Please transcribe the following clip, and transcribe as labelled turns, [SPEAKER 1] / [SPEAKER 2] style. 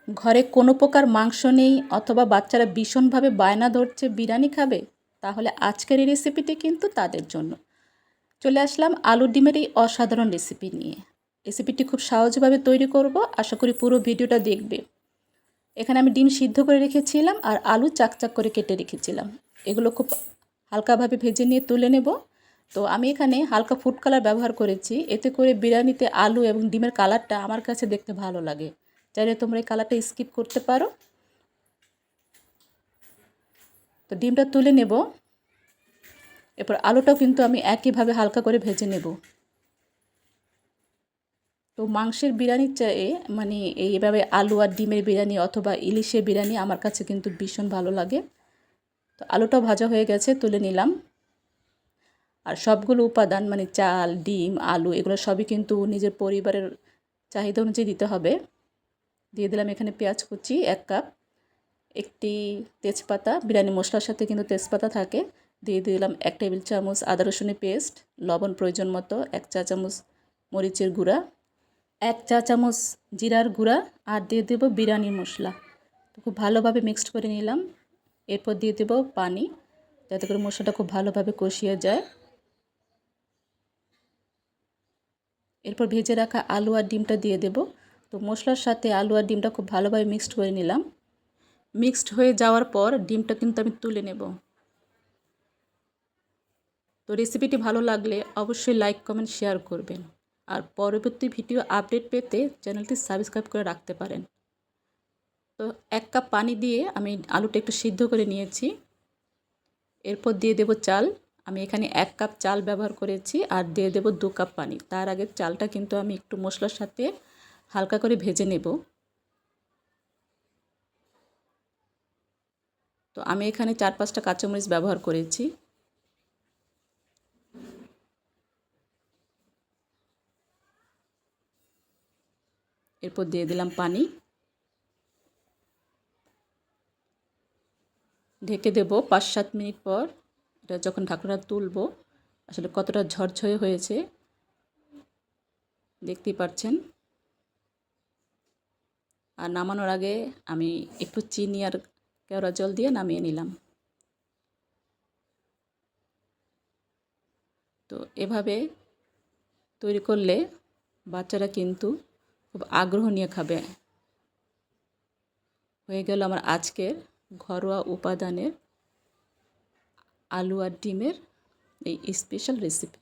[SPEAKER 1] ঘরে কোনো প্রকার মাংস নেই অথবা বাচ্চারা ভীষণভাবে বায়না ধরছে বিরিয়ানি খাবে, তাহলে আজকের এই রেসিপিটি কিন্তু তাদের জন্য। চলে আসলাম আলু ডিমের এই অসাধারণ রেসিপি নিয়ে। রেসিপিটি খুব সহজভাবে তৈরি করব, আশা করি পুরো ভিডিওটা দেখবে। এখানে আমি ডিম সিদ্ধ করে রেখেছিলাম আর আলু চাকচাক করে কেটে রেখেছিলাম। এগুলো খুব হালকাভাবে ভেজে নিয়ে তুলে নেব। তো আমি এখানে হালকা ফুড কালার ব্যবহার করেছি, এতে করে বিরিয়ানিতে আলু এবং ডিমের কালারটা আমার কাছে দেখতে ভালো লাগে। চাইলে তোমরা এই কালারটা স্কিপ করতে পারো। তো ডিমটা তুলে নেব, এরপর আলুটাও কিন্তু আমি একইভাবে হালকা করে ভেজে নেব। তো মাংসের বিরিয়ানির চেয়ে মানে এইভাবে আলু আর ডিমের বিরিয়ানি অথবা ইলিশের বিরিয়ানি আমার কাছে কিন্তু ভীষণ ভালো লাগে। তো আলুটাও ভাজা হয়ে গেছে, তুলে নিলাম। আর সবগুলো উপাদান মানে চাল, ডিম, আলু এগুলো সবই কিন্তু নিজের পরিবারের চাহিদা অনুযায়ী দিতে হবে। দিয়ে দিলাম এখানে পেঁয়াজ কুচি 1 কাপ, একটি তেজপাতা, বিরিয়ানি মশলার সাথে কিন্তু তেজপাতা থাকে। দিয়ে দিলাম 1 টেবিল চামচ আদা রসুনের পেস্ট, লবণ প্রয়োজন মতো, 1 চা চামচ মরিচের গুঁড়া, 1 চা চামচ জিরার গুঁড়া, আর দিয়ে দেব বিরিয়ানি মশলা। তো খুব ভালোভাবে মিক্সড করে নিলাম। এরপর দিয়ে দেব পানি, যাতে করে মশলাটা খুব ভালোভাবে কষিয়ে যায়। এরপর ভেজে রাখা আলু আর ডিমটা দিয়ে দেব। তো মশলার সাথে আলু আর ডিমটা খুব ভালোভাবে মিক্সড করে নিলাম। মিক্সড হয়ে যাওয়ার পর ডিমটা কিন্তু আমি তুলে নেব। তো রেসিপিটি ভালো লাগলে অবশ্যই লাইক, কমেন্ট, শেয়ার করবেন। আর পরবর্তী ভিডিও আপডেট পেতে চ্যানেলটি সাবস্ক্রাইব করে রাখতে পারেন। তো 1 কাপ পানি দিয়ে আমি আলুটা একটু সিদ্ধ করে নিয়েছি। এরপর দিয়ে দেব চাল। আমি এখানে 1 কাপ চাল ব্যবহার করেছি আর দিয়ে দেব 2 কাপ পানি। তার আগে চালটা কিন্তু আমি একটু মশলার সাথে হালকা করে ভেজে নেব। তো আমি এখানে 4-5টা কাঁচামরিচ ব্যবহার করেছি। এরপর দিয়ে দিলাম পানি, ঢেকে দেব 5-7 মিনিট পর। এটা যখন ঢাকনা তুলব আসলে কতটা ঝরঝরে হয়েছে দেখতেই পাচ্ছেন। আর নামানোর আগে আমি একটু চিনি আর কেওড়া জল দিয়ে নামিয়ে নিলাম। তো এভাবে তৈরি করলে বাচ্চারা কিন্তু খুব আগ্রহ নিয়ে খাবে। হয়ে গেল আমার আজকের ঘরোয়া উপাদানের আলু আর ডিমের এই স্পেশাল রেসিপি।